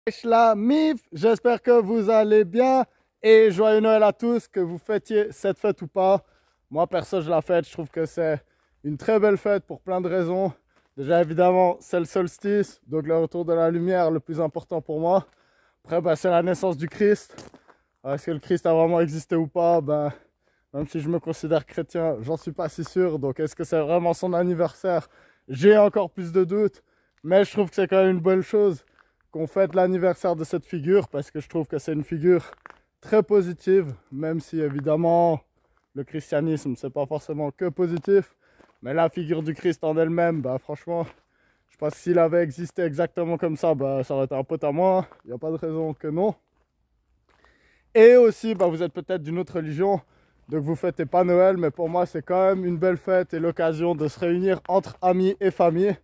Wesh la mif, j'espère que vous allez bien et joyeux Noël à tous, que vous fêtiez cette fête ou pas. Moi perso je la fête, je trouve que c'est une très belle fête pour plein de raisons. Déjà évidemment c'est le solstice, donc le retour de la lumière le plus important pour moi. Après c'est la naissance du Christ. Est-ce que le Christ a vraiment existé ou pas? Même si je me considère chrétien, j'en suis pas si sûr. Donc est-ce que c'est vraiment son anniversaire? J'ai encore plus de doutes, mais je trouve que c'est quand même une bonne chose qu'on fête l'anniversaire de cette figure parce que je trouve que c'est une figure très positive, même si évidemment le christianisme c'est pas forcément que positif, mais la figure du Christ en elle-même, franchement, je pense que s'il avait existé exactement comme ça, ça aurait été un pote à moi, il n'y a pas de raison que non. Et aussi, vous êtes peut-être d'une autre religion, donc vous fêtez pas Noël, mais pour moi c'est quand même une belle fête et l'occasion de se réunir entre amis et famille.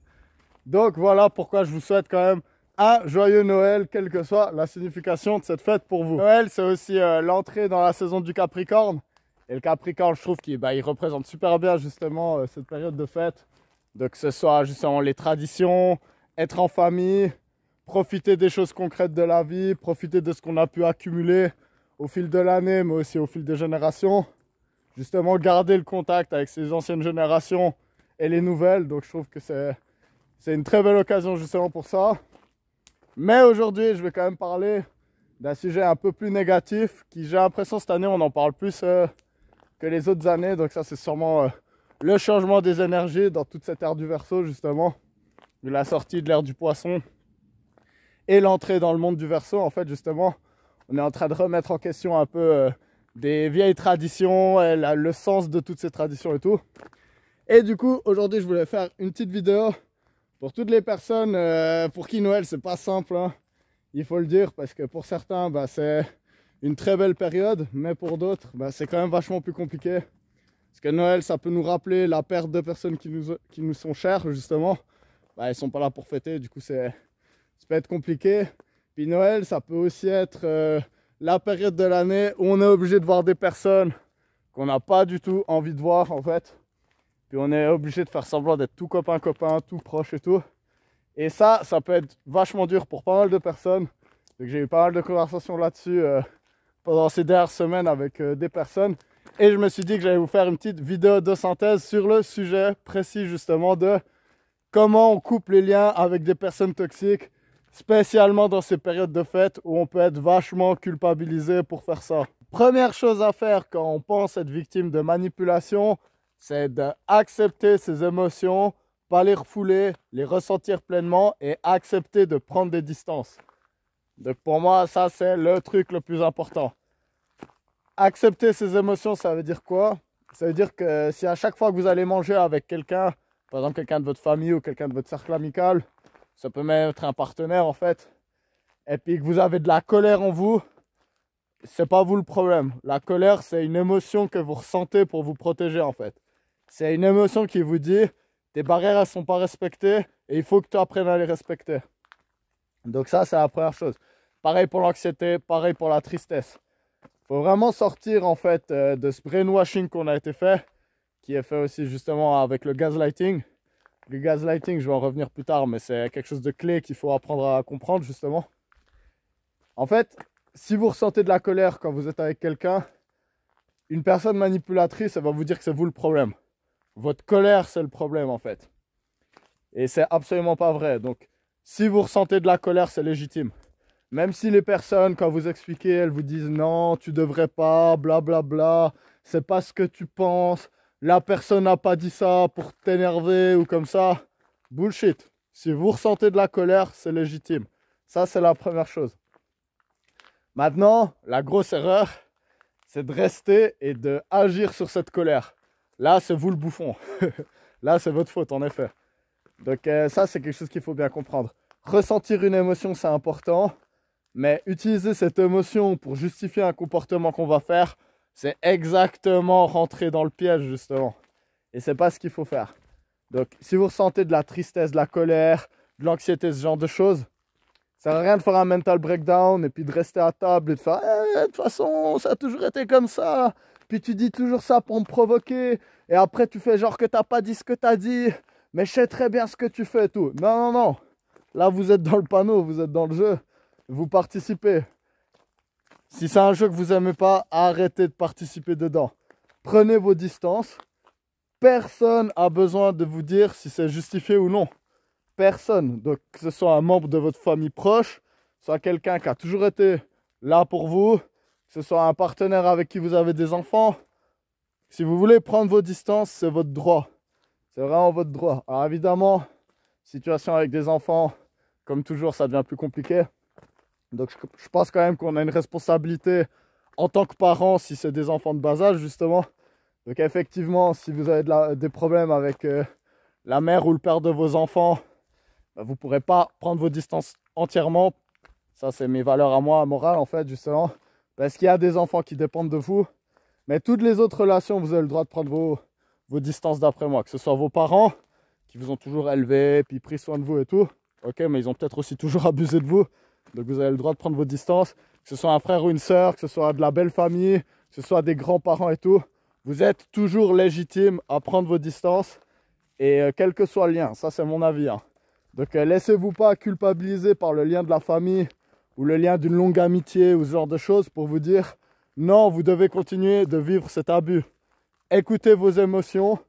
Donc voilà pourquoi je vous souhaite quand même un joyeux Noël, quelle que soit la signification de cette fête pour vous. Noël, c'est aussi l'entrée dans la saison du Capricorne. Et le Capricorne, je trouve qu'il il représente super bien justement cette période de fête. Donc que ce soit justement les traditions, être en famille, profiter des choses concrètes de la vie, profiter de ce qu'on a pu accumuler au fil de l'année, mais aussi au fil des générations. Justement, garder le contact avec ces anciennes générations et les nouvelles. Donc je trouve que c'est une très belle occasion justement pour ça. Mais aujourd'hui, je vais quand même parler d'un sujet un peu plus négatif qui, j'ai l'impression, cette année, on en parle plus que les autres années. Donc ça, c'est sûrement le changement des énergies dans toute cette ère du Verseau, justement. La sortie de l'ère du Poisson et l'entrée dans le monde du Verseau. En fait, justement, on est en train de remettre en question un peu des vieilles traditions et le sens de toutes ces traditions et tout. Et du coup, aujourd'hui, je voulais faire une petite vidéo pour toutes les personnes pour qui Noël c'est pas simple, hein, il faut le dire, parce que pour certains c'est une très belle période, mais pour d'autres c'est quand même vachement plus compliqué. Parce que Noël ça peut nous rappeler la perte de personnes qui nous sont chères justement. Ils sont pas là pour fêter, du coup ça peut être compliqué. Puis Noël ça peut aussi être la période de l'année où on est obligé de voir des personnes qu'on n'a pas du tout envie de voir en fait. Puis on est obligé de faire semblant d'être tout copain, tout proche et tout. Et ça peut être vachement dur pour pas mal de personnes. Donc j'ai eu pas mal de conversations là-dessus pendant ces dernières semaines avec des personnes. Et je me suis dit que j'allais vous faire une petite vidéo de synthèse sur le sujet précis justement de comment on coupe les liens avec des personnes toxiques, spécialement dans ces périodes de fête où on peut être vachement culpabilisé pour faire ça. Première chose à faire quand on pense être victime de manipulation, c'est d'accepter ses émotions, pas les refouler, les ressentir pleinement et accepter de prendre des distances. Donc pour moi, ça c'est le truc le plus important. Accepter ses émotions, ça veut dire quoi? Ça veut dire que si à chaque fois que vous allez manger avec quelqu'un, par exemple quelqu'un de votre famille ou quelqu'un de votre cercle amical, ça peut même être un partenaire en fait, et puis que vous avez de la colère en vous, c'est pas vous le problème. La colère, c'est une émotion que vous ressentez pour vous protéger en fait. C'est une émotion qui vous dit tes barrières elles sont pas respectées et il faut que tu apprennes à les respecter. Donc ça c'est la première chose. Pareil pour l'anxiété, pareil pour la tristesse. Il faut vraiment sortir en fait de ce brainwashing qu'on a été fait, qui est fait aussi justement avec le gaslighting. Le gaslighting, je vais en revenir plus tard, mais c'est quelque chose de clé qu'il faut apprendre à comprendre justement. En fait, si vous ressentez de la colère quand vous êtes avec quelqu'un, une personne manipulatrice, elle va vous dire que c'est vous le problème. Votre colère, c'est le problème en fait. Et c'est absolument pas vrai. Donc, si vous ressentez de la colère, c'est légitime. Même si les personnes, quand vous expliquez, elles vous disent non, tu devrais pas, blablabla, c'est pas ce que tu penses, la personne n'a pas dit ça pour t'énerver ou comme ça. Bullshit. Si vous ressentez de la colère, c'est légitime. Ça, c'est la première chose. Maintenant, la grosse erreur, c'est de rester et d'agir sur cette colère. Là, c'est vous le bouffon. Là, c'est votre faute, en effet. Donc ça, c'est quelque chose qu'il faut bien comprendre. Ressentir une émotion, c'est important. Mais utiliser cette émotion pour justifier un comportement qu'on va faire, c'est exactement rentrer dans le piège, justement. Et c'est pas ce qu'il faut faire. Donc, si vous ressentez de la tristesse, de la colère, de l'anxiété, ce genre de choses, ça sert à rien de faire un mental breakdown et puis de rester à table et de faire de toute façon, ça a toujours été comme ça. Puis tu dis toujours ça pour me provoquer. Et après, tu fais genre que t'as pas dit ce que t'as dit. Mais je sais très bien ce que tu fais et tout. Non, non, non. Là, vous êtes dans le panneau, vous êtes dans le jeu. vous participez. Si c'est un jeu que vous n'aimez pas, arrêtez de participer dedans. Prenez vos distances. Personne n'a besoin de vous dire si c'est justifié ou non. Personne. Donc que ce soit un membre de votre famille proche, soit quelqu'un qui a toujours été là pour vous, que ce soit un partenaire avec qui vous avez des enfants. Si vous voulez prendre vos distances, c'est votre droit. C'est vraiment votre droit. Alors évidemment, situation avec des enfants, comme toujours, ça devient plus compliqué. Donc je pense quand même qu'on a une responsabilité en tant que parents si c'est des enfants de bas âge justement. Donc effectivement, si vous avez des problèmes avec la mère ou le père de vos enfants, vous ne pourrez pas prendre vos distances entièrement. Ça c'est mes valeurs à moi, morales en fait justement. Parce qu'il y a des enfants qui dépendent de vous. Mais toutes les autres relations, vous avez le droit de prendre vos distances d'après moi. Que ce soit vos parents qui vous ont toujours élevé, puis pris soin de vous et tout. Ok, mais ils ont peut-être aussi toujours abusé de vous. Donc vous avez le droit de prendre vos distances. Que ce soit un frère ou une sœur, que ce soit de la belle famille, que ce soit des grands-parents et tout. Vous êtes toujours légitime à prendre vos distances. Et quel que soit le lien, ça c'est mon avis. Hein. Donc laissez-vous pas culpabiliser par le lien de la famille ou le lien d'une longue amitié ou ce genre de choses pour vous dire non, vous devez continuer de vivre cet abus. Écoutez vos émotions,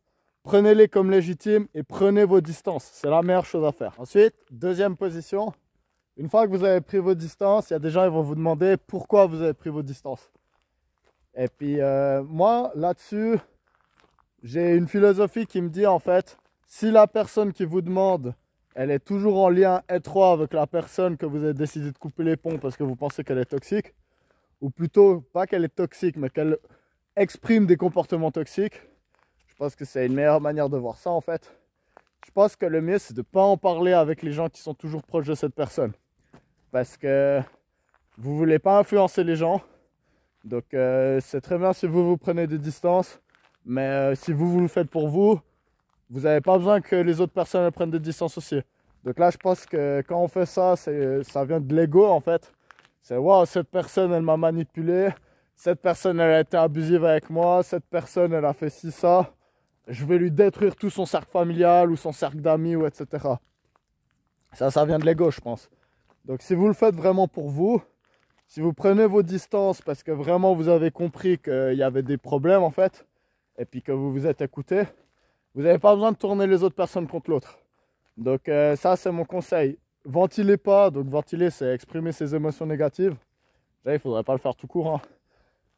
prenez-les comme légitimes et prenez vos distances. C'est la meilleure chose à faire. Ensuite, deuxième position. Une fois que vous avez pris vos distances, il y a des gens qui vont vous demander pourquoi vous avez pris vos distances. Et puis moi, là-dessus, j'ai une philosophie qui me dit en fait, si la personne qui vous demande, elle est toujours en lien étroit avec la personne que vous avez décidé de couper les ponts parce que vous pensez qu'elle est toxique, ou plutôt, pas qu'elle est toxique, mais qu'elle exprime des comportements toxiques, je pense que c'est une meilleure manière de voir ça en fait. Je pense que le mieux, c'est de ne pas en parler avec les gens qui sont toujours proches de cette personne. Parce que vous ne voulez pas influencer les gens. Donc c'est très bien si vous prenez des distances. Mais si vous le faites pour vous, vous n'avez pas besoin que les autres personnes prennent des distances aussi. Donc là, je pense que quand on fait ça, ça vient de l'ego en fait. C'est wow, cette personne, elle m'a manipulé. Cette personne, elle a été abusive avec moi. Cette personne, elle a fait ci, ça. Je vais lui détruire tout son cercle familial ou son cercle d'amis, ou etc. Ça vient de l'ego, je pense. Donc si vous le faites vraiment pour vous, si vous prenez vos distances parce que vraiment vous avez compris qu'il y avait des problèmes en fait, et puis que vous vous êtes écouté, vous n'avez pas besoin de tourner les autres personnes contre l'autre. Donc ça, c'est mon conseil. Ventilez pas. Donc ventiler, c'est exprimer ses émotions négatives. Là, il ne faudrait pas le faire tout court. Hein.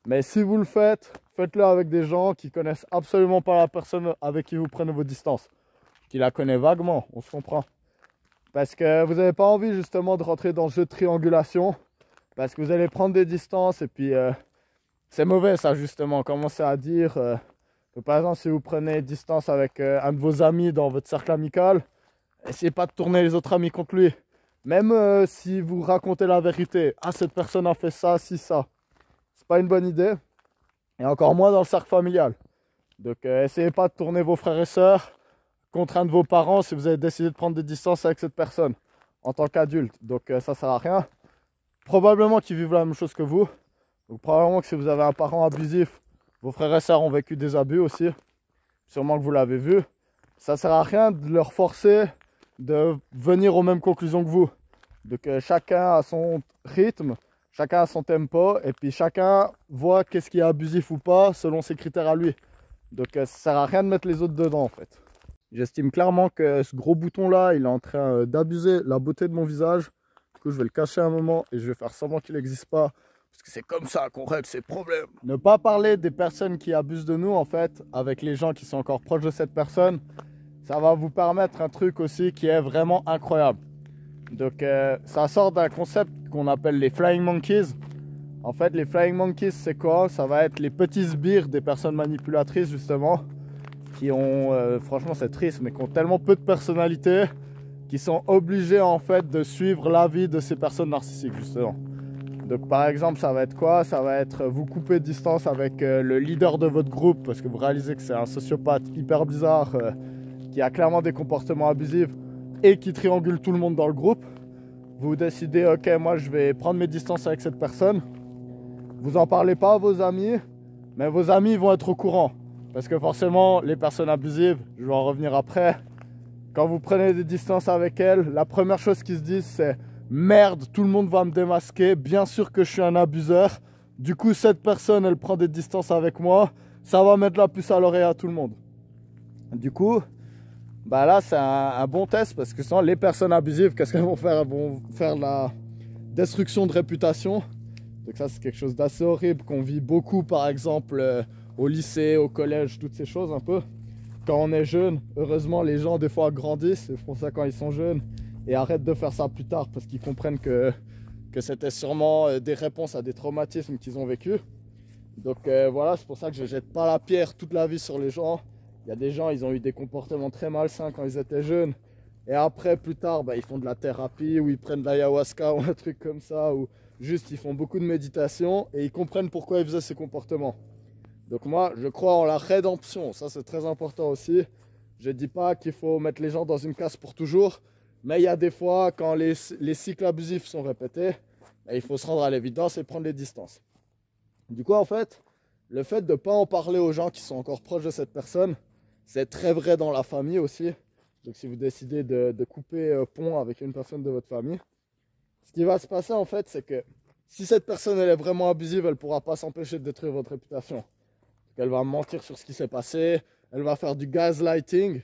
Mais si vous le faites, faites-le avec des gens qui connaissent absolument pas la personne avec qui vous prenez vos distances. Qui la connaît vaguement, on se comprend. Parce que vous n'avez pas envie justement de rentrer dans le jeu de triangulation. Parce que vous allez prendre des distances et puis c'est mauvais ça justement. Commencer à dire, par exemple si vous prenez distance avec un de vos amis dans votre cercle amical, essayez pas de tourner les autres amis contre lui. Même si vous racontez la vérité, ah cette personne a fait ça, si ça. C'est pas une bonne idée. Et encore moins dans le cercle familial. Donc essayez pas de tourner vos frères et sœurs contre un de vos parents si vous avez décidé de prendre des distances avec cette personne en tant qu'adulte. Donc ça sert à rien. Probablement qu'ils vivent la même chose que vous. Donc probablement que si vous avez un parent abusif, vos frères et sœurs ont vécu des abus aussi. Sûrement que vous l'avez vu. Ça sert à rien de leur forcer de venir aux mêmes conclusions que vous. Donc chacun a son rythme, chacun a son tempo, et puis chacun voit qu'est-ce qui est abusif ou pas selon ses critères à lui. Donc ça sert à rien de mettre les autres dedans en fait. J'estime clairement que ce gros bouton là, il est en train d'abuser la beauté de mon visage. Du coup je vais le cacher un moment et je vais faire semblant qu'il n'existe pas. Parce que c'est comme ça qu'on règle ces problèmes. Ne pas parler des personnes qui abusent de nous en fait, avec les gens qui sont encore proches de cette personne. Ça va vous permettre un truc aussi qui est vraiment incroyable. Donc ça sort d'un concept qu'on appelle les Flying Monkeys. En fait les Flying Monkeys c'est quoi? Ça va être les petits sbires des personnes manipulatrices justement. Qui ont, franchement c'est triste, mais qui ont tellement peu de personnalité. Qui sont obligés en fait de suivre l'avis de ces personnes narcissiques justement. Donc par exemple ça va être quoi? Ça va être vous couper de distance avec le leader de votre groupe. Parce que vous réalisez que c'est un sociopathe hyper bizarre. Qui a clairement des comportements abusifs et qui triangule tout le monde dans le groupe. Vous décidez, ok, moi je vais prendre mes distances avec cette personne. Vous n'en parlez pas à vos amis, mais vos amis vont être au courant. Parce que forcément, les personnes abusives, je vais en revenir après, quand vous prenez des distances avec elles, la première chose qu'ils se disent c'est merde, tout le monde va me démasquer, bien sûr que je suis un abuseur. Du coup, cette personne, elle prend des distances avec moi, ça va mettre la puce à l'oreille à tout le monde. Du coup, bah là, c'est un bon test parce que sinon, les personnes abusives, qu'est-ce qu'elles vont faire? Elles vont faire de la destruction de réputation. Donc ça, c'est quelque chose d'assez horrible qu'on vit beaucoup, par exemple, au lycée, au collège, toutes ces choses un peu. Quand on est jeune, heureusement, les gens, des fois, grandissent et font ça quand ils sont jeunes et arrêtent de faire ça plus tard parce qu'ils comprennent que c'était sûrement des réponses à des traumatismes qu'ils ont vécus. Donc voilà, c'est pour ça que je ne jette pas la pierre toute la vie sur les gens. Il y a des gens, ils ont eu des comportements très malsains quand ils étaient jeunes. Et après, plus tard, bah, ils font de la thérapie ou ils prennent de l'ayahuasca ou un truc comme ça. Ou juste, ils font beaucoup de méditation et ils comprennent pourquoi ils faisaient ces comportements. Donc moi, je crois en la rédemption. Ça, c'est très important aussi. Je ne dis pas qu'il faut mettre les gens dans une case pour toujours. Mais il y a des fois, quand les cycles abusifs sont répétés, bah, il faut se rendre à l'évidence et prendre les distances. Du coup, en fait, le fait de ne pas en parler aux gens qui sont encore proches de cette personne, c'est très vrai dans la famille aussi. Donc si vous décidez de couper pont avec une personne de votre famille, ce qui va se passer en fait, c'est que si cette personne elle est vraiment abusive, elle ne pourra pas s'empêcher de détruire votre réputation. Elle va mentir sur ce qui s'est passé, elle va faire du gaslighting.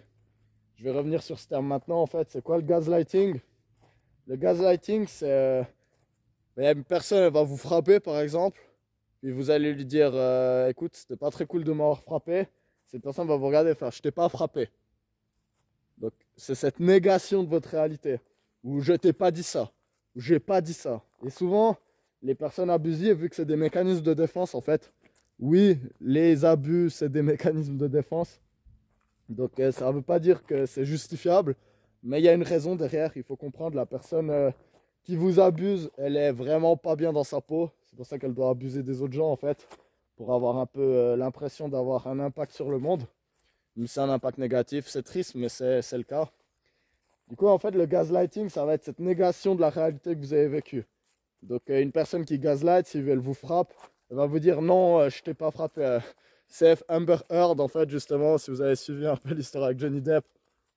Je vais revenir sur ce terme maintenant en fait. C'est quoi le gaslighting? Le gaslighting, c'est une personne elle va vous frapper par exemple. Puis vous allez lui dire écoute, c'était pas très cool de m'avoir frappé. Cette personne va vous regarder et faire je t'ai pas frappé. Donc c'est cette négation de votre réalité. Ou je t'ai pas dit ça. Ou j'ai pas dit ça. Et souvent, les personnes abusives, vu que c'est des mécanismes de défense en fait, oui, les abus c'est des mécanismes de défense. Donc ça ne veut pas dire que c'est justifiable, mais il y a une raison derrière. Il faut comprendre la personne qui vous abuse, elle est vraiment pas bien dans sa peau. C'est pour ça qu'elle doit abuser des autres gens en fait, pour avoir un peu l'impression d'avoir un impact sur le monde. Même si c'est un impact négatif, c'est triste, mais c'est le cas. Du coup, en fait, le gaslighting, ça va être cette négation de la réalité que vous avez vécue. Donc une personne qui gaslight, si elle vous frappe, elle va vous dire non, je t'ai pas frappé. C'est Amber Heard, en fait, justement, si vous avez suivi un peu l'histoire avec Johnny Depp,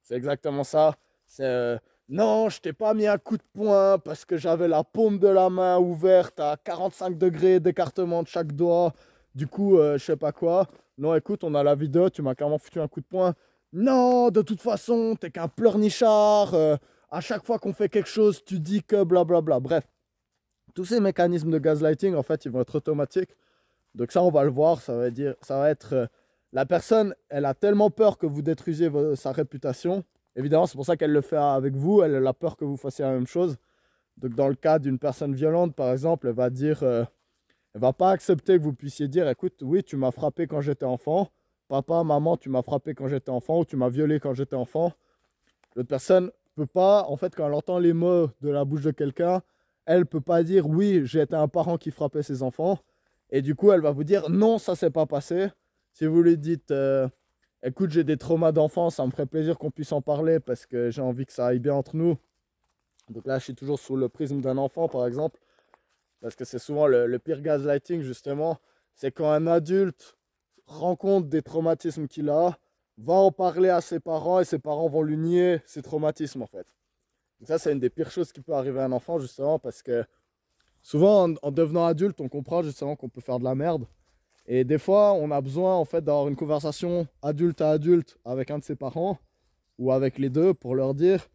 c'est exactement ça. C'est non, je t'ai pas mis un coup de poing parce que j'avais la paume de la main ouverte à 45 degrés d'écartement de chaque doigt. Du coup, je sais pas quoi. Non, écoute, on a la vidéo, tu m'as carrément foutu un coup de poing. Non, de toute façon, t'es qu'un pleurnichard. À chaque fois qu'on fait quelque chose, tu dis que blablabla. Bref, tous ces mécanismes de gaslighting, en fait, ils vont être automatiques. Donc ça, on va le voir, ça va être la personne, elle a tellement peur que vous détruisiez sa réputation. Évidemment, c'est pour ça qu'elle le fait avec vous, elle a peur que vous fassiez la même chose. Donc dans le cas d'une personne violente, par exemple, elle va dire, elle va pas accepter que vous puissiez dire, écoute, oui, tu m'as frappé quand j'étais enfant. Papa, maman, tu m'as frappé quand j'étais enfant ou tu m'as violé quand j'étais enfant. L'autre personne peut pas, en fait, quand elle entend les mots de la bouche de quelqu'un, elle peut pas dire, oui, j'ai été un parent qui frappait ses enfants. Et du coup, elle va vous dire non, ça s'est pas passé. Si vous lui dites écoute, j'ai des traumas d'enfance, ça me ferait plaisir qu'on puisse en parler parce que j'ai envie que ça aille bien entre nous. Donc là, je suis toujours sous le prisme d'un enfant, par exemple, parce que c'est souvent le pire gaslighting, justement. C'est quand un adulte rencontre des traumatismes qu'il a, va en parler à ses parents et ses parents vont lui nier ses traumatismes, en fait. Donc ça, c'est une des pires choses qui peut arriver à un enfant, justement, parce que souvent, en devenant adulte, on comprend justement qu'on peut faire de la merde. Et des fois, on a besoin en fait d'avoir une conversation adulte à adulte avec un de ses parents ou avec les deux pour leur dire,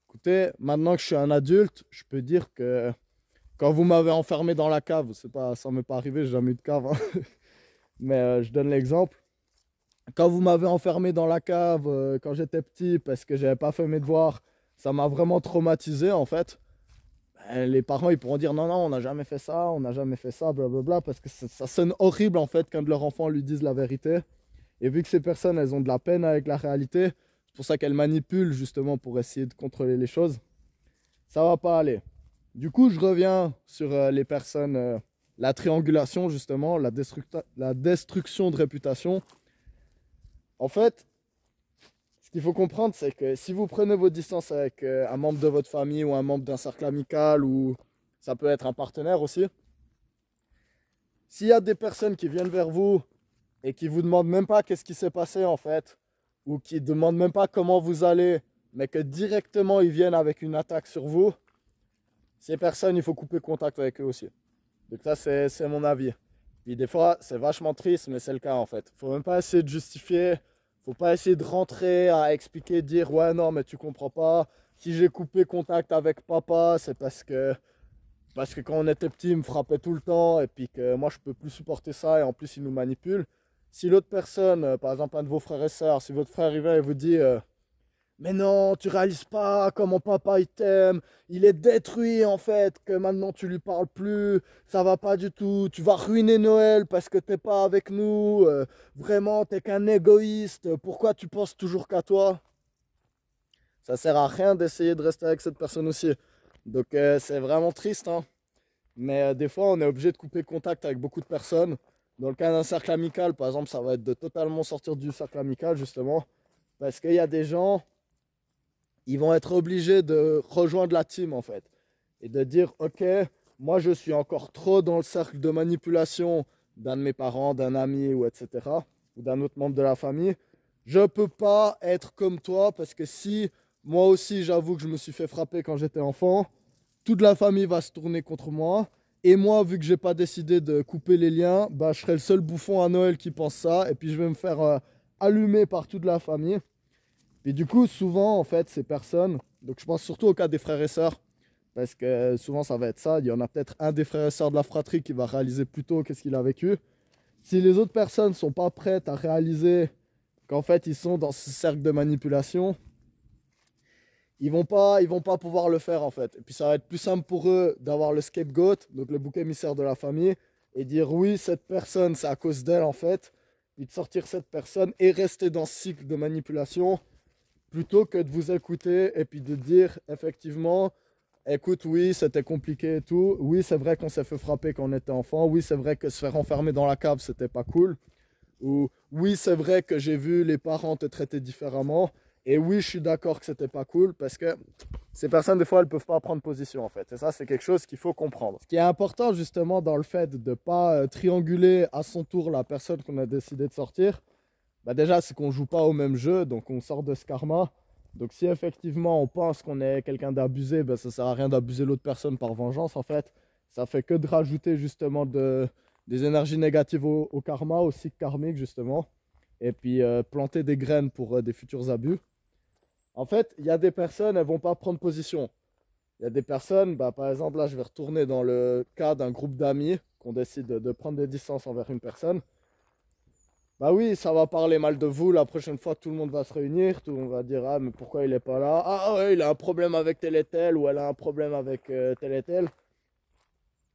écoutez, maintenant que je suis un adulte, je peux dire que quand vous m'avez enfermé dans la cave, c'est pas, ça m'est pas arrivé, j'ai jamais eu de cave, hein. Mais je donne l'exemple. Quand vous m'avez enfermé dans la cave quand j'étais petit parce que j'avais pas fait mes devoirs, ça m'a vraiment traumatisé en fait. Les parents ils pourront dire non, non, on n'a jamais fait ça, on n'a jamais fait ça, blablabla, parce que ça sonne horrible en fait quand leur enfant lui disent la vérité. Et vu que ces personnes elles ont de la peine avec la réalité, c'est pour ça qu'elles manipulent justement pour essayer de contrôler les choses, ça va pas aller. Du coup, je reviens sur les personnes, la triangulation justement, la destruction de réputation. En fait, ce qu'il faut comprendre, c'est que si vous prenez vos distances avec un membre de votre famille ou un membre d'un cercle amical ou ça peut être un partenaire aussi, s'il y a des personnes qui viennent vers vous et qui vous demandent même pas qu'est-ce qui s'est passé en fait, ou qui demandent même pas comment vous allez, mais que directement ils viennent avec une attaque sur vous, Ces personnes, il faut couper contact avec eux aussi. Donc ça, c'est mon avis. Puis des fois, c'est vachement triste, mais c'est le cas en fait. Faut même pas essayer de justifier. Faut pas essayer de rentrer à expliquer, dire ouais non mais tu comprends pas. Si j'ai coupé contact avec papa, c'est parce que quand on était petit, il me frappait tout le temps et puis que moi je peux plus supporter ça et en plus il nous manipule. Si l'autre personne, par exemple un de vos frères et sœurs, si votre frère vient et vous dit mais non, tu réalises pas comment papa il t'aime, il est détruit en fait, que maintenant tu lui parles plus, ça va pas du tout, tu vas ruiner Noël parce que t'es pas avec nous, vraiment t'es qu'un égoïste, pourquoi tu penses toujours qu'à toi? Ça sert à rien d'essayer de rester avec cette personne aussi. Donc c'est vraiment triste, hein. Mais des fois on est obligé de couper contact avec beaucoup de personnes. Dans le cas d'un cercle amical, par exemple, ça va être de totalement sortir du cercle amical justement, parce qu'il y a des gens ils vont être obligés de rejoindre la team en fait. Et de dire, ok, moi je suis encore trop dans le cercle de manipulation d'un de mes parents, d'un ami ou etc. Ou d'un autre membre de la famille. Je ne peux pas être comme toi parce que si moi aussi j'avoue que je me suis fait frapper quand j'étais enfant, toute la famille va se tourner contre moi. Et moi, vu que j'ai pas décidé de couper les liens, bah, je serai le seul bouffon à Noël qui pense ça. Et puis je vais me faire allumer par toute la famille. Et du coup, souvent, en fait, ces personnes, donc je pense surtout au cas des frères et sœurs, parce que souvent ça va être ça, il y en a peut-être un des frères et sœurs de la fratrie qui va réaliser plus tôt qu'est-ce qu'il a vécu. Si les autres personnes ne sont pas prêtes à réaliser qu'en fait ils sont dans ce cercle de manipulation, ils vont pas pouvoir le faire en fait. Et puis ça va être plus simple pour eux d'avoir le scapegoat, donc le bouc émissaire de la famille, et dire oui, cette personne, c'est à cause d'elle en fait, puis de sortir cette personne et rester dans ce cycle de manipulation plutôt que de vous écouter et puis de dire effectivement, écoute, oui, c'était compliqué et tout. Oui, c'est vrai qu'on s'est fait frapper quand on était enfant. Oui, c'est vrai que se faire enfermer dans la cave, c'était pas cool. Ou oui, c'est vrai que j'ai vu les parents te traiter différemment. Et oui, je suis d'accord que c'était pas cool parce que ces personnes, des fois, elles peuvent pas prendre position en fait. Et ça, c'est quelque chose qu'il faut comprendre. Ce qui est important justement dans le fait de ne pas trianguler à son tour la personne qu'on a décidé de sortir, bah déjà, c'est qu'on joue pas au même jeu, donc on sort de ce karma. Donc si effectivement on pense qu'on est quelqu'un d'abusé, bah, ça sert à rien d'abuser l'autre personne par vengeance en fait. Ça fait que de rajouter justement des énergies négatives au karma, au cycle karmique justement. Et puis planter des graines pour des futurs abus. En fait, il y a des personnes, elles vont pas prendre position. Il y a des personnes, bah, par exemple là je vais retourner dans le cas d'un groupe d'amis qu'on décide de prendre des distances envers une personne. Bah oui, ça va parler mal de vous. La prochaine fois, tout le monde va se réunir. Tout le monde va dire ah, mais pourquoi il est pas là? Ah ouais, il a un problème avec tel et tel, ou elle a un problème avec tel et tel.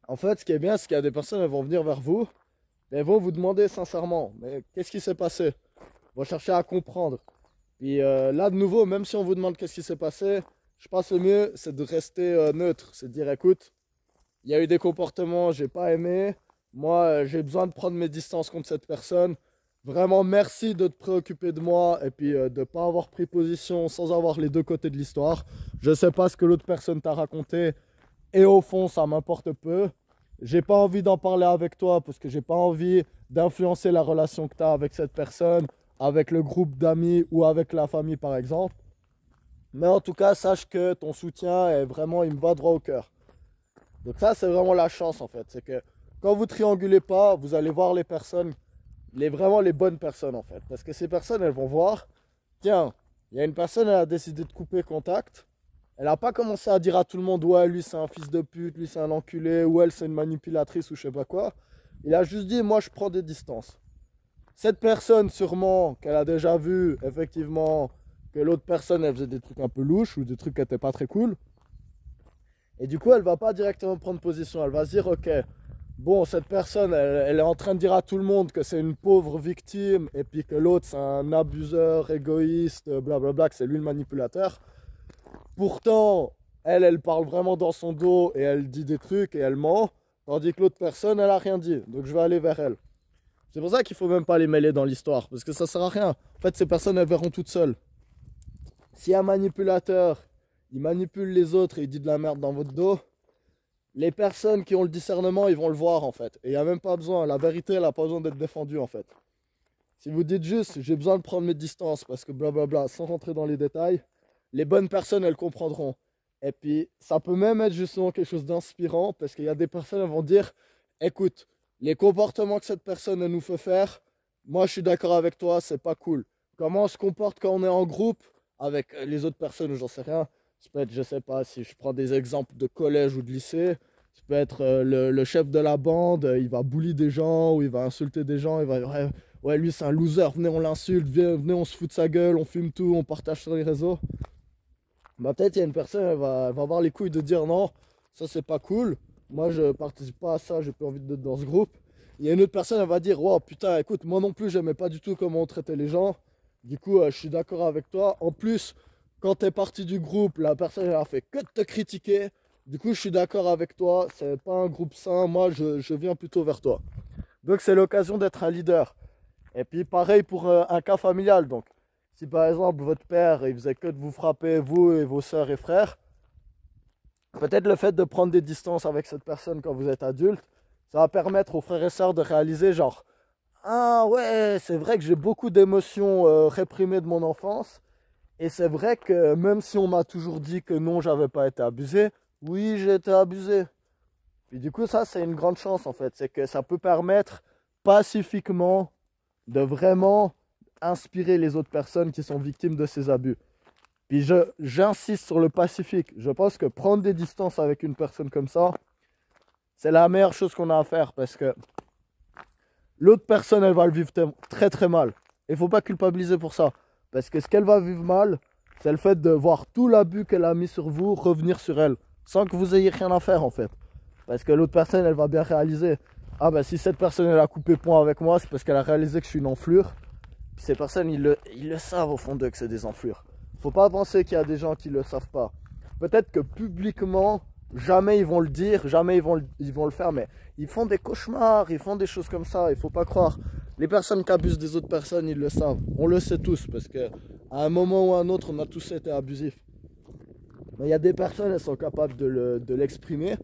En fait, ce qui est bien, c'est qu'il y a des personnes, elles vont venir vers vous, et elles vont vous demander sincèrement, mais qu'est-ce qui s'est passé? Ils vont chercher à comprendre. Puis là, de nouveau, même si on vous demande qu'est-ce qui s'est passé, je pense le mieux, c'est de rester neutre. C'est de dire, écoute, il y a eu des comportements, j'ai pas aimé. Moi, j'ai besoin de prendre mes distances contre cette personne. Vraiment, merci de te préoccuper de moi et puis de ne pas avoir pris position sans avoir les deux côtés de l'histoire. Je ne sais pas ce que l'autre personne t'a raconté et au fond, ça m'importe peu. J'ai pas envie d'en parler avec toi parce que j'ai pas envie d'influencer la relation que tu as avec cette personne, avec le groupe d'amis ou avec la famille par exemple. Mais en tout cas, sache que ton soutien est vraiment, il me va droit au cœur. Donc ça, c'est vraiment la chance en fait. C'est que quand vous triangulez pas, vous allez voir les personnes vraiment les bonnes personnes en fait. Parce que ces personnes, elles vont voir, tiens, il y a une personne, elle a décidé de couper contact. Elle n'a pas commencé à dire à tout le monde, ouais, lui c'est un fils de pute, lui c'est un enculé, ou elle c'est une manipulatrice ou je sais pas quoi. Il a juste dit, moi je prends des distances. Cette personne, sûrement, qu'elle a déjà vu, effectivement, que l'autre personne, elle faisait des trucs un peu louches ou des trucs qui n'étaient pas très cool. Et du coup, elle va pas directement prendre position. Elle va se dire, ok, bon, cette personne, elle est en train de dire à tout le monde que c'est une pauvre victime et puis que l'autre, c'est un abuseur, égoïste, blablabla, que c'est lui le manipulateur. Pourtant, elle parle vraiment dans son dos et elle dit des trucs et elle ment. Tandis que l'autre personne, elle a rien dit. Donc je vais aller vers elle. C'est pour ça qu'il faut même pas les mêler dans l'histoire. Parce que ça sert à rien. En fait, ces personnes, elles verront toutes seules. Si un manipulateur, il manipule les autres et il dit de la merde dans votre dos, les personnes qui ont le discernement, ils vont le voir en fait. Et il n'y a même pas besoin, la vérité, elle n'a pas besoin d'être défendue en fait. Si vous dites juste, j'ai besoin de prendre mes distances parce que blablabla, sans rentrer dans les détails, les bonnes personnes, elles comprendront. Et puis, ça peut même être justement quelque chose d'inspirant parce qu'il y a des personnes qui vont dire, écoute, les comportements que cette personne nous fait faire, moi je suis d'accord avec toi, c'est pas cool. Comment on se comporte quand on est en groupe avec les autres personnes, j'en sais rien. Ça peut être, je sais pas, si je prends des exemples de collège ou de lycée, ça peut être le chef de la bande, il va bully des gens ou il va insulter des gens, il va dire, ouais, lui c'est un loser, venez on l'insulte, venez on se fout de sa gueule, on fume tout, on partage sur les réseaux. Bah, peut-être il y a une personne, elle va avoir les couilles de dire non, ça c'est pas cool, moi je participe pas à ça, j'ai plus envie d'être dans ce groupe. Il y a une autre personne, elle va dire, wow putain, écoute, moi non plus j'aimais pas du tout comment on traitait les gens, du coup je suis d'accord avec toi. En plus, quand tu es parti du groupe, la personne elle a fait que de te critiquer, du coup je suis d'accord avec toi, c'est pas un groupe sain, moi je viens plutôt vers toi. Donc c'est l'occasion d'être un leader. Et puis pareil pour un cas familial, donc. Si par exemple votre père il faisait que de vous frapper, vous et vos soeurs et frères, peut-être le fait de prendre des distances avec cette personne quand vous êtes adulte, ça va permettre aux frères et sœurs de réaliser genre, ah ouais, c'est vrai que j'ai beaucoup d'émotions réprimées de mon enfance, et c'est vrai que même si on m'a toujours dit que non, j'avais pas été abusé, oui, j'ai été abusé. Et du coup, ça c'est une grande chance en fait, c'est que ça peut permettre pacifiquement de vraiment inspirer les autres personnes qui sont victimes de ces abus. Puis j'insiste sur le pacifique. Je pense que prendre des distances avec une personne comme ça, c'est la meilleure chose qu'on a à faire parce que l'autre personne, elle va le vivre très très mal. Il ne faut pas culpabiliser pour ça. Parce que ce qu'elle va vivre mal, c'est le fait de voir tout l'abus qu'elle a mis sur vous revenir sur elle. Sans que vous ayez rien à faire en fait. Parce que l'autre personne, elle va bien réaliser. Ah ben si cette personne, elle a coupé point avec moi, c'est parce qu'elle a réalisé que je suis une enflure. Ces personnes, ils le savent au fond d'eux que c'est des enflures. Faut pas penser qu'il y a des gens qui le savent pas. Peut-être que publiquement, jamais ils vont le dire, jamais ils vont le faire, mais ils font des cauchemars, ils font des choses comme ça, il faut pas croire. Les personnes qui abusent des autres personnes, ils le savent. On le sait tous, parce que à un moment ou à un autre, on a tous été abusifs. Mais il y a des personnes, elles sont capables de l'exprimer.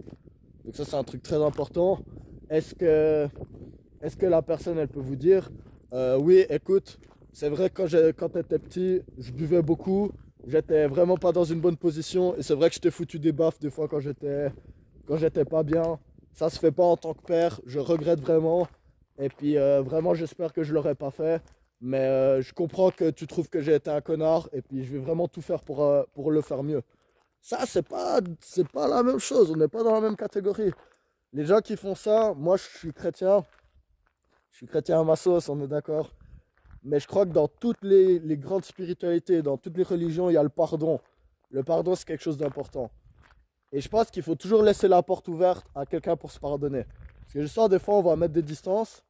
Donc ça, c'est un truc très important. Est-ce que la personne, elle peut vous dire oui, écoute, c'est vrai que quand tu étais petit, je buvais beaucoup, j'étais vraiment pas dans une bonne position et c'est vrai que je t'ai foutu des baffes des fois quand j'étais pas bien. Ça se fait pas en tant que père, je regrette vraiment et puis vraiment j'espère que je l'aurais pas fait. Mais je comprends que tu trouves que j'ai été un connard et puis je vais vraiment tout faire pour le faire mieux. Ça, c'est pas la même chose, on n'est pas dans la même catégorie. Les gens qui font ça, moi je suis chrétien à ma sauce, on est d'accord. Mais je crois que dans toutes les grandes spiritualités, dans toutes les religions, il y a le pardon. Le pardon, c'est quelque chose d'important. Et je pense qu'il faut toujours laisser la porte ouverte à quelqu'un pour se pardonner. Parce que je sens des fois, on va mettre des distances,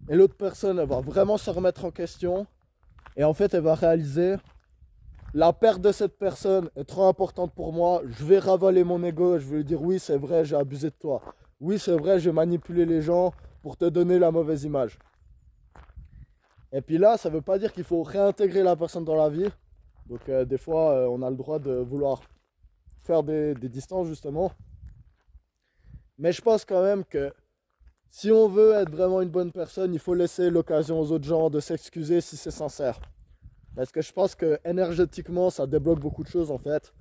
et l'autre personne, elle va vraiment se remettre en question, et en fait, elle va réaliser, la perte de cette personne est trop importante pour moi, je vais ravaler mon ego, je vais lui dire, oui, c'est vrai, j'ai abusé de toi. Oui, c'est vrai, j'ai manipulé les gens pour te donner la mauvaise image. Et puis là, ça ne veut pas dire qu'il faut réintégrer la personne dans la vie. Donc des fois, on a le droit de vouloir faire des distances justement. Mais je pense quand même que si on veut être vraiment une bonne personne, il faut laisser l'occasion aux autres gens de s'excuser si c'est sincère. Parce que je pense que énergétiquement, ça débloque beaucoup de choses en fait.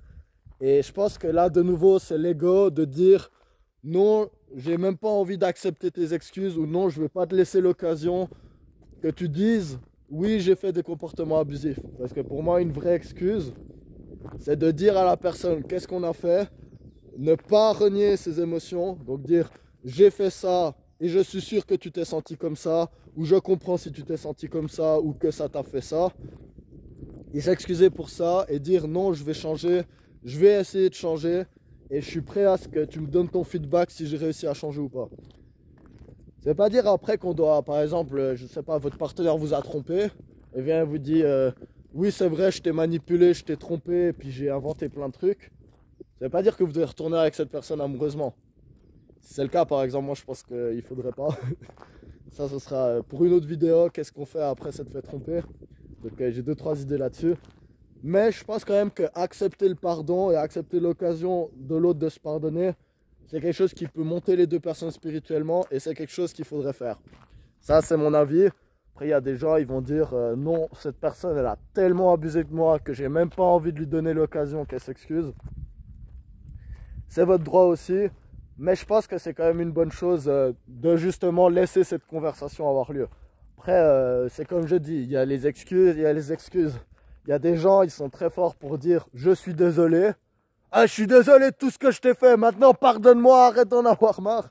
Et je pense que là, de nouveau, c'est l'ego de dire non, j'ai même pas envie d'accepter tes excuses ou non, je ne vais pas te laisser l'occasion que tu dises oui, j'ai fait des comportements abusifs. Parce que pour moi, une vraie excuse, c'est de dire à la personne qu'est-ce qu'on a fait, ne pas renier ses émotions, donc dire j'ai fait ça et je suis sûr que tu t'es senti comme ça, ou je comprends si tu t'es senti comme ça, ou que ça t'a fait ça. Et s'excuser pour ça et dire non, je vais changer, je vais essayer de changer et je suis prêt à ce que tu me donnes ton feedback si j'ai réussi à changer ou pas. Ça veut pas dire après qu'on doit, par exemple, je sais pas, votre partenaire vous a trompé et vient vous dit oui c'est vrai, je t'ai manipulé, je t'ai trompé et puis j'ai inventé plein de trucs. Ça veut pas dire que vous devez retourner avec cette personne amoureusement. Si c'est le cas par exemple, moi je pense qu'il faudrait pas. Ça ce sera pour une autre vidéo, qu'est-ce qu'on fait après s'être fait tromper. Donc j'ai 2-3 idées là-dessus. Mais je pense quand même que accepter le pardon et accepter l'occasion de l'autre de se pardonner, c'est quelque chose qui peut monter les deux personnes spirituellement et c'est quelque chose qu'il faudrait faire. Ça, c'est mon avis. Après, il y a des gens, ils vont dire non, cette personne, elle a tellement abusé de moi que j'ai même pas envie de lui donner l'occasion qu'elle s'excuse. c'est votre droit aussi. Mais je pense que c'est quand même une bonne chose de justement laisser cette conversation avoir lieu. Après, c'est comme je dis, il y a les excuses, il y a les excuses. Il y a des gens, ils sont très forts pour dire « je suis désolé ». Ah, je suis désolé de tout ce que je t'ai fait, maintenant pardonne-moi, arrête d'en avoir marre.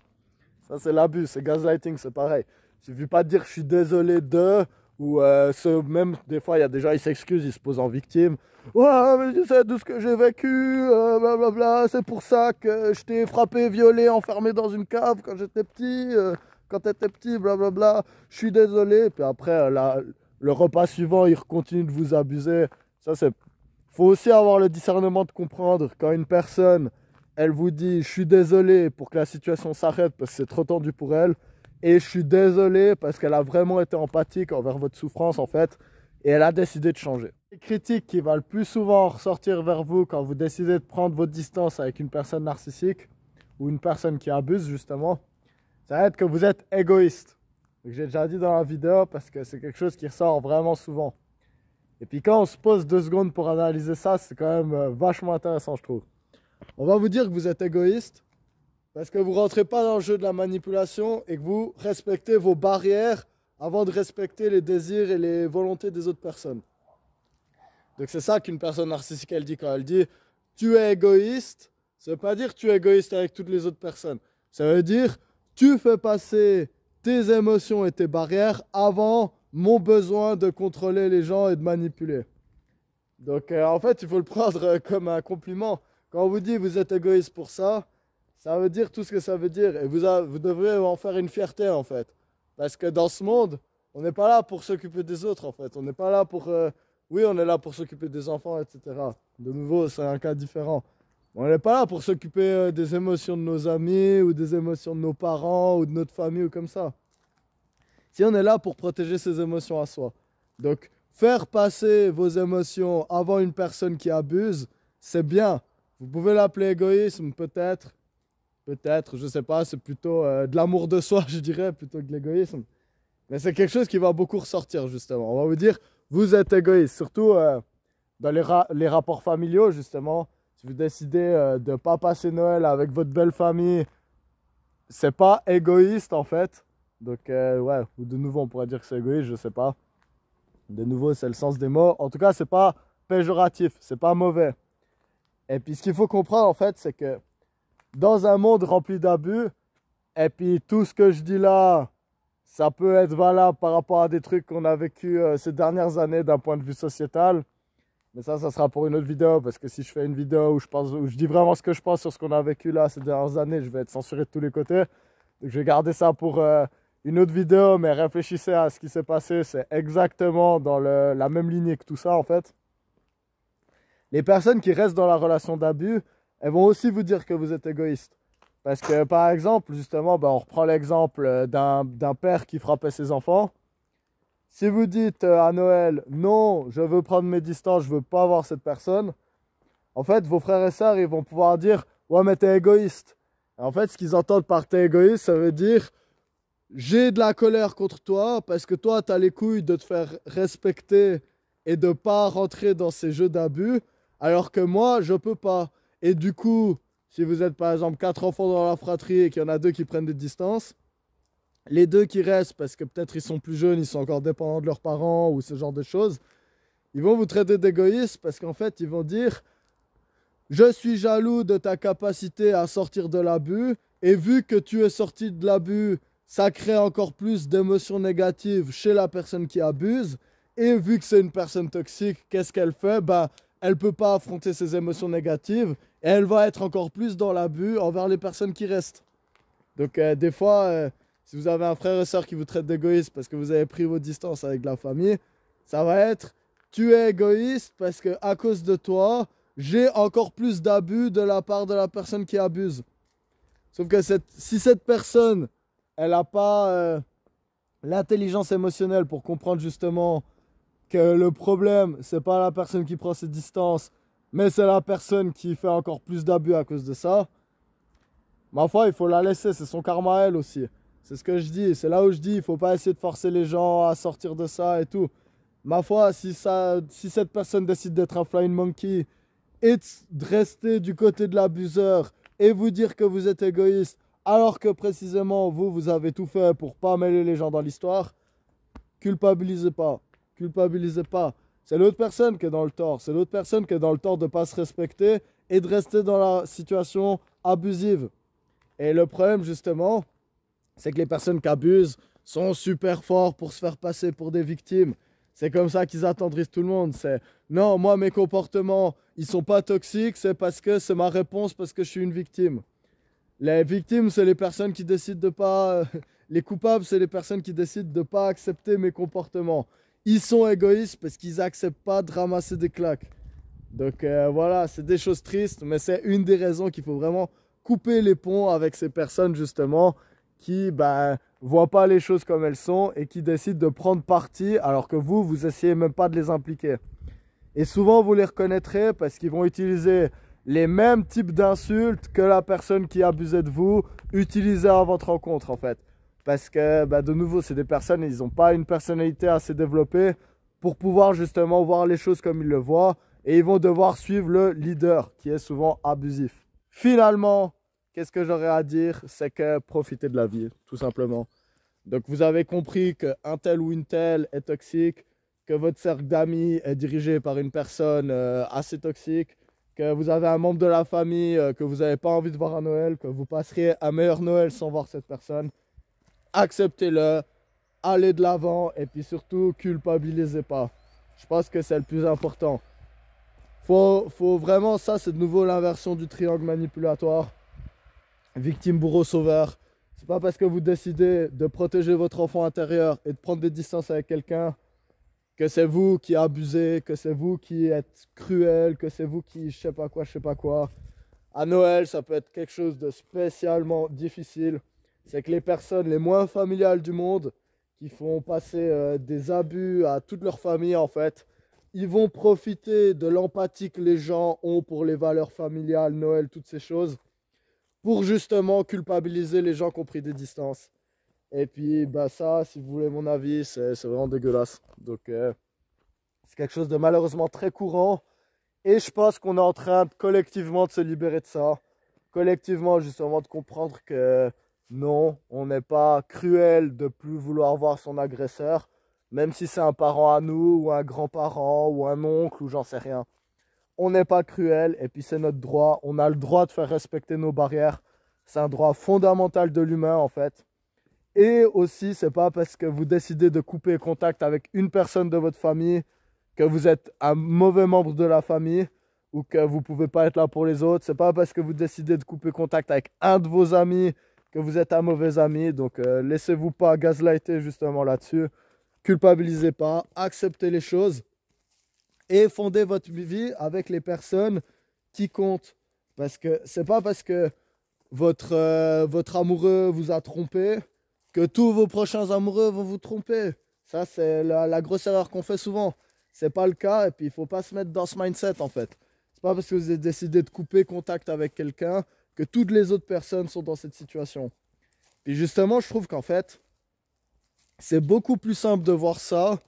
Ça, c'est l'abus, c'est gaslighting, c'est pareil. Il suffit pas de dire je suis désolé de, ou même des fois, il y a des gens, ils s'excusent, ils se posent en victime. Ouais, mais tu sais, tout ce que j'ai vécu, blablabla, c'est pour ça que je t'ai frappé, violé, enfermé dans une cave quand j'étais petit, quand t'étais petit, blablabla. Je suis désolé. Puis après, le repas suivant, il continue de vous abuser. Ça, c'est. Faut aussi avoir le discernement de comprendre quand une personne, elle vous dit je suis désolé pour que la situation s'arrête parce que c'est trop tendu pour elle, et je suis désolé parce qu'elle a vraiment été empathique envers votre souffrance en fait, et elle a décidé de changer. Les critiques qui vont le plus souvent ressortir vers vous quand vous décidez de prendre votre distance avec une personne narcissique ou une personne qui abuse justement, ça va être que vous êtes égoïste. J'ai déjà dit dans la vidéo parce que c'est quelque chose qui ressort vraiment souvent. Et puis quand on se pose 2 secondes pour analyser ça, c'est quand même vachement intéressant je trouve. On va vous dire que vous êtes égoïste parce que vous ne rentrez pas dans le jeu de la manipulation et que vous respectez vos barrières avant de respecter les désirs et les volontés des autres personnes. Donc c'est ça qu'une personne narcissique elle dit quand elle dit tu es égoïste, ça ne veut pas dire tu es égoïste avec toutes les autres personnes. Ça veut dire tu fais passer tes émotions et tes barrières avant mon besoin de contrôler les gens et de manipuler. Donc en fait il faut le prendre comme un compliment. Quand on vous dit vous êtes égoïste pour ça, ça veut dire tout ce que ça veut dire. Et vous devriez en faire une fierté en fait. Parce que dans ce monde, on n'est pas là pour s'occuper des autres en fait. On n'est pas là pour... oui, on est là pour s'occuper des enfants, etc. De nouveau, c'est un cas différent. On n'est pas là pour s'occuper des émotions de nos amis ou des émotions de nos parents ou de notre famille ou comme ça. Si on est là pour protéger ses émotions à soi. Donc, faire passer vos émotions avant une personne qui abuse, c'est bien. Vous pouvez l'appeler égoïsme, peut-être. Peut-être, je sais pas, c'est plutôt de l'amour de soi, je dirais, plutôt que de l'égoïsme. Mais c'est quelque chose qui va beaucoup ressortir, justement. On va vous dire, vous êtes égoïste. Surtout dans les rapports familiaux, justement. Si vous décidez de ne pas passer Noël avec votre belle famille, c'est pas égoïste, en fait. Donc, ouais, ou de nouveau, on pourrait dire que c'est égoïste, je sais pas. De nouveau, c'est le sens des mots. En tout cas, c'est pas péjoratif, c'est pas mauvais. Et puis, ce qu'il faut comprendre, en fait, c'est que dans un monde rempli d'abus, et puis tout ce que je dis là, ça peut être valable par rapport à des trucs qu'on a vécu ces dernières années d'un point de vue sociétal. Mais ça sera pour une autre vidéo, parce que si je fais une vidéo où je dis vraiment ce que je pense sur ce qu'on a vécu là ces dernières années, je vais être censuré de tous les côtés. Donc je vais garder ça pour une autre vidéo, mais réfléchissez à ce qui s'est passé, c'est exactement dans la même lignée que tout ça en fait. Les personnes qui restent dans la relation d'abus, elles vont aussi vous dire que vous êtes égoïste. Parce que par exemple, justement, on reprend l'exemple d'un père qui frappait ses enfants. Si vous dites à Noël, non, je veux prendre mes distances, je veux pas voir cette personne, en fait, vos frères et sœurs, ils vont pouvoir dire, ouais, mais t'es égoïste. Et en fait, ce qu'ils entendent par t'es égoïste, ça veut dire, j'ai de la colère contre toi parce que toi, t'as les couilles de te faire respecter et de pas rentrer dans ces jeux d'abus, alors que moi, je peux pas. Et du coup, si vous êtes par exemple 4 enfants dans la fratrie et qu'il y en a 2 qui prennent des distances, les 2 qui restent, parce que peut-être ils sont plus jeunes, ils sont encore dépendants de leurs parents ou ce genre de choses, ils vont vous traiter d'égoïste parce qu'en fait, ils vont dire « Je suis jaloux de ta capacité à sortir de l'abus et vu que tu es sorti de l'abus, ça crée encore plus d'émotions négatives chez la personne qui abuse et vu que c'est une personne toxique, qu'est-ce qu'elle fait ? Elle ne peut pas affronter ses émotions négatives et elle va être encore plus dans l'abus envers les personnes qui restent. » Donc des fois, si vous avez un frère et soeur qui vous traite d'égoïste parce que vous avez pris vos distances avec la famille, ça va être « Tu es égoïste parce qu'à cause de toi, j'ai encore plus d'abus de la part de la personne qui abuse. » Sauf que si cette personne, elle n'a pas l'intelligence émotionnelle pour comprendre justement que le problème, c'est pas la personne qui prend ses distances, mais c'est la personne qui fait encore plus d'abus à cause de ça, ma foi, il faut la laisser, c'est son karma à elle aussi. C'est ce que je dis, c'est là où je dis, il faut pas essayer de forcer les gens à sortir de ça et tout. Ma foi, si cette personne décide d'être un flying monkey et de rester du côté de l'abuseur et vous dire que vous êtes égoïste alors que précisément vous avez tout fait pour pas mêler les gens dans l'histoire, culpabilisez pas. Culpabilisez pas. C'est l'autre personne qui est dans le tort. C'est l'autre personne qui est dans le tort de ne pas se respecter et de rester dans la situation abusive. Et le problème, justement, c'est que les personnes qui abusent sont super forts pour se faire passer pour des victimes. C'est comme ça qu'ils attendrissent tout le monde. C'est non, moi, mes comportements, ils sont pas toxiques, c'est parce que c'est ma réponse, parce que je suis une victime. Les victimes, c'est les personnes qui décident de pas. Les coupables, c'est les personnes qui décident de pas accepter mes comportements. Ils sont égoïstes parce qu'ils n'acceptent pas de ramasser des claques. Donc voilà, c'est des choses tristes, mais c'est une des raisons qu'il faut vraiment couper les ponts avec ces personnes justement qui voient pas les choses comme elles sont et qui décident de prendre parti alors que vous essayez même pas de les impliquer. Et souvent, vous les reconnaîtrez parce qu'ils vont utiliser les mêmes types d'insultes que la personne qui abusait de vous utilisait à votre rencontre en fait. Parce que de nouveau, c'est des personnes, ils n'ont pas une personnalité assez développée pour pouvoir justement voir les choses comme ils le voient et ils vont devoir suivre le leader qui est souvent abusif. Finalement, qu'est-ce que j'aurais à dire? C'est que profitez de la vie, tout simplement. Donc vous avez compris qu'un tel ou une telle est toxique, que votre cercle d'amis est dirigé par une personne assez toxique, que vous avez un membre de la famille que vous n'avez pas envie de voir à Noël, que vous passeriez un meilleur Noël sans voir cette personne. Acceptez-le, allez de l'avant et puis surtout, culpabilisez pas. Je pense que c'est le plus important. Faut vraiment, ça c'est de nouveau l'inversion du triangle manipulatoire. Victime, bourreau, sauveur. C'est pas parce que vous décidez de protéger votre enfant intérieur et de prendre des distances avec quelqu'un que c'est vous qui abusez, que c'est vous qui êtes cruel, que c'est vous qui je sais pas quoi. À Noël, ça peut être quelque chose de spécialement difficile. C'est que les personnes les moins familiales du monde, qui font passer des abus à toute leur famille en fait, ils vont profiter de l'empathie que les gens ont pour les valeurs familiales, Noël, toutes ces choses, pour justement culpabiliser les gens qui ont pris des distances. Et puis ça, si vous voulez mon avis, c'est vraiment dégueulasse. Donc c'est quelque chose de malheureusement très courant. Et je pense qu'on est en train collectivement de se libérer de ça. Collectivement justement de comprendre que non, on n'est pas cruel de plus vouloir voir son agresseur. Même si c'est un parent à nous, ou un grand-parent, ou un oncle, ou j'en sais rien. On n'est pas cruel, et puis c'est notre droit. On a le droit de faire respecter nos barrières. C'est un droit fondamental de l'humain, en fait. Et aussi, c'est pas parce que vous décidez de couper contact avec une personne de votre famille que vous êtes un mauvais membre de la famille, ou que vous ne pouvez pas être là pour les autres. C'est pas parce que vous décidez de couper contact avec un de vos amis que vous êtes un mauvais ami. Donc, laissez-vous pas gaslighter justement là-dessus. Culpabilisez pas, acceptez les choses et fondez votre vie avec les personnes qui comptent. Parce que c'est pas parce que votre amoureux vous a trompé que tous vos prochains amoureux vont vous tromper. Ça, c'est la grosse erreur qu'on fait souvent. C'est pas le cas et puis il faut pas se mettre dans ce mindset en fait. C'est pas parce que vous avez décidé de couper contact avec quelqu'un que toutes les autres personnes sont dans cette situation. Puis justement, je trouve qu'en fait, c'est beaucoup plus simple de voir ça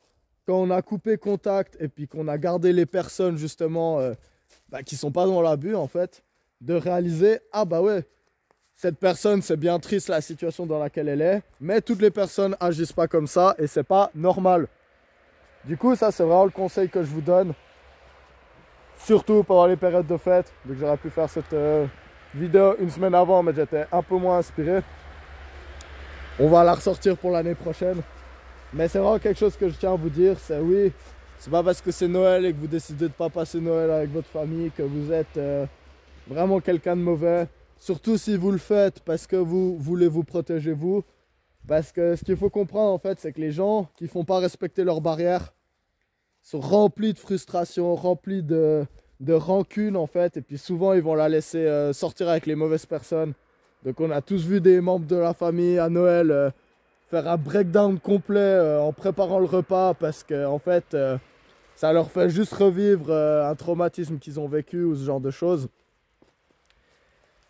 quand on a coupé contact et puis qu'on a gardé les personnes justement qui sont pas dans l'abus en fait, de réaliser, ah bah ouais, cette personne c'est bien triste la situation dans laquelle elle est, mais toutes les personnes agissent pas comme ça et c'est pas normal. Du coup ça c'est vraiment le conseil que je vous donne, surtout pendant les périodes de fête. Donc j'aurais pu faire cette vidéo une semaine avant mais j'étais un peu moins inspiré. On va la ressortir pour l'année prochaine. Mais c'est vraiment quelque chose que je tiens à vous dire, c'est oui, c'est pas parce que c'est Noël et que vous décidez de pas passer Noël avec votre famille que vous êtes vraiment quelqu'un de mauvais. Surtout si vous le faites parce que vous voulez vous protéger vous. Parce que ce qu'il faut comprendre en fait, c'est que les gens qui font pas respecter leurs barrières sont remplis de frustration, remplis de rancune en fait. Et puis souvent ils vont la laisser sortir avec les mauvaises personnes. Donc on a tous vu des membres de la famille à Noël faire un breakdown complet en préparant le repas parce que en fait ça leur fait juste revivre un traumatisme qu'ils ont vécu ou ce genre de choses.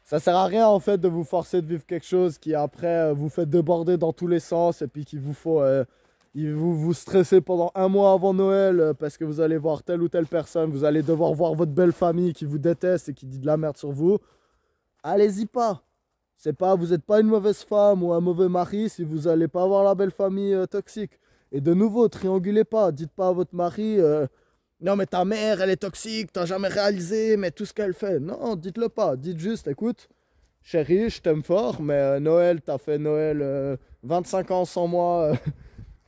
Ça sert à rien en fait de vous forcer de vivre quelque chose qui après vous fait déborder dans tous les sens et puis qu'il vous faut vous stressez pendant un mois avant Noël parce que vous allez voir telle ou telle personne, vous allez devoir voir votre belle famille qui vous déteste et qui dit de la merde sur vous. allez-y pas. C'est pas, vous n'êtes pas une mauvaise femme ou un mauvais mari si vous n'allez pas avoir la belle famille toxique. Et de nouveau, triangulez pas. Dites pas à votre mari, non mais ta mère, elle est toxique, t'as jamais réalisé, mais tout ce qu'elle fait. Non, dites-le pas. Dites juste, écoute, chérie, je t'aime fort, mais Noël, t'as fait Noël 25 ans sans moi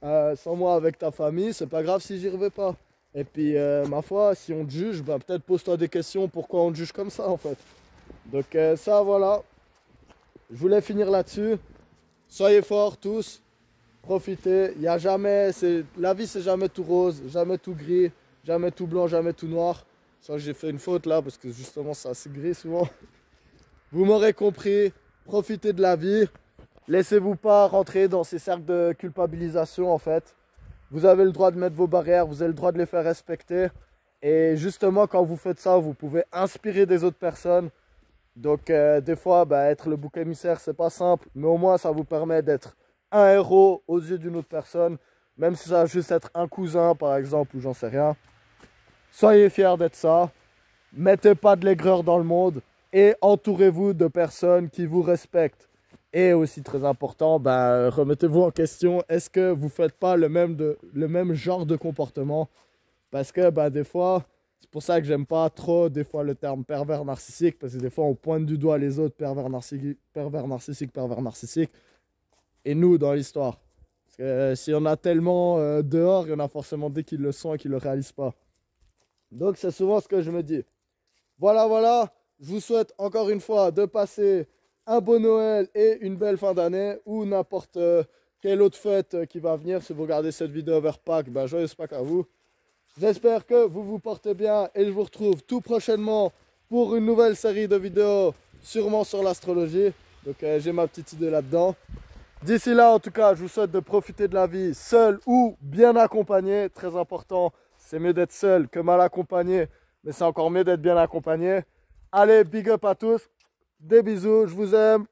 avec ta famille, c'est pas grave si j'y reviens pas. Et puis, ma foi, si on te juge, bah, peut-être pose-toi des questions pourquoi on te juge comme ça en fait. Donc ça, voilà. Je voulais finir là-dessus. Soyez forts tous. Profitez. Il y a jamais, la vie, c'est jamais tout rose, jamais tout gris, jamais tout blanc, jamais tout noir. Ça, j'ai fait une faute là parce que justement, c'est assez gris souvent. Vous m'aurez compris. Profitez de la vie. Laissez-vous pas rentrer dans ces cercles de culpabilisation en fait. Vous avez le droit de mettre vos barrières, vous avez le droit de les faire respecter. Et justement, quand vous faites ça, vous pouvez inspirer des autres personnes. Donc des fois, bah, être le bouc émissaire, c'est pas simple, mais au moins ça vous permet d'être un héros aux yeux d'une autre personne, même si ça va juste être un cousin par exemple, ou j'en sais rien. Soyez fiers d'être ça, mettez pas de l'aigreur dans le monde et entourez-vous de personnes qui vous respectent. Et aussi très important, bah, remettez-vous en question, est-ce que vous faites pas le même genre de comportement? Parce que bah, des fois... C'est pour ça que j'aime pas trop des fois le terme pervers narcissique, parce que des fois on pointe du doigt les autres pervers narcissiques, pervers narcissiques, et nous dans l'histoire. Parce que s'il y en a tellement dehors, il y en a forcément des qui le sont et qui le réalisent pas. Donc c'est souvent ce que je me dis. Voilà, voilà, je vous souhaite encore une fois de passer un beau Noël et une belle fin d'année, ou n'importe quelle autre fête qui va venir. Si vous regardez cette vidéo vers Pâques, ben, joyeuse Pâques à vous. J'espère que vous vous portez bien et je vous retrouve tout prochainement pour une nouvelle série de vidéos, sûrement sur l'astrologie. Donc j'ai ma petite idée là-dedans. D'ici là, en tout cas, je vous souhaite de profiter de la vie seul ou bien accompagné. Très important, c'est mieux d'être seul que mal accompagné, mais c'est encore mieux d'être bien accompagné. Allez, big up à tous, des bisous, je vous aime.